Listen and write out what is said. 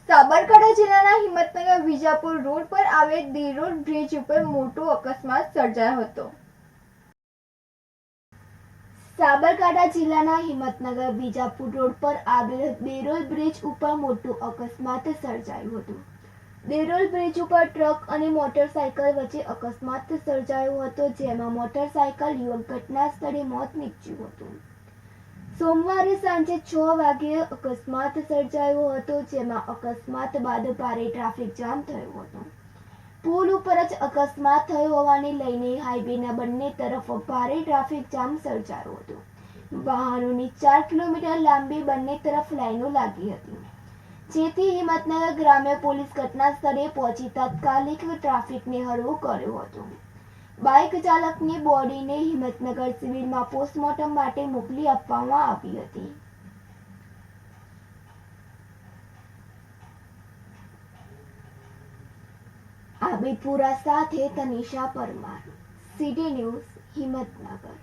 સાબરકાંઠા જિલ્લાના હિંમતનગર વિજાપુર રોડ પર આવેલ દેરોલ બ્રિજ ઉપર મોટો અકસ્માત સર્જાયો હતો। સાબરકાંઠા જિલ્લાના હિંમતનગર વિજાપુર રોડ પર આવેલ દેરોલ બ્રિજ ઉપર મોટો અકસ્માત સર્જાયો હતો। દેરોલ બ્રિજ ઉપર ટ્રક અને મોટરસાયકલ વચ્ચે અકસ્માત સર્જાયો હતો, જેમાં મોટરસાયકલ યુવક ઘટના સ્થળે મોત નીપજ્યું હતું। સોમવારે સાંજે 6 વાગ્યે અકસ્માત સર્જાયો હતો, જેમાં અકસ્માત બાદ ભારે ટ્રાફિક જામ થયો હતો। પુલ ઉપર જ અકસ્માત થયો હોવાને લઈને હાઈવેના બંને તરફ ભારે ટ્રાફિક જામ સર્જાયો હતો। વાહનોની 4 કિલોમીટર લાંબી બંને તરફ લાઈનો લાગી હતી, જેથી હિંમતનગર ગ્રામ્ય પોલીસ ઘટના સ્થળે પહોંચી તાત્કાલિક ટ્રાફિકને હળવો કર્યો હતો। બાઇક ચાલકની બોડીને હિંમતનગર સિવિલમાં પોસ્ટમોર્ટમ માટે મોકલી આપવામાં આવી હતી। આબિદપુરા સાથે તનિષા પરમાર, સિટી ન્યૂઝ, હિંમતનગર।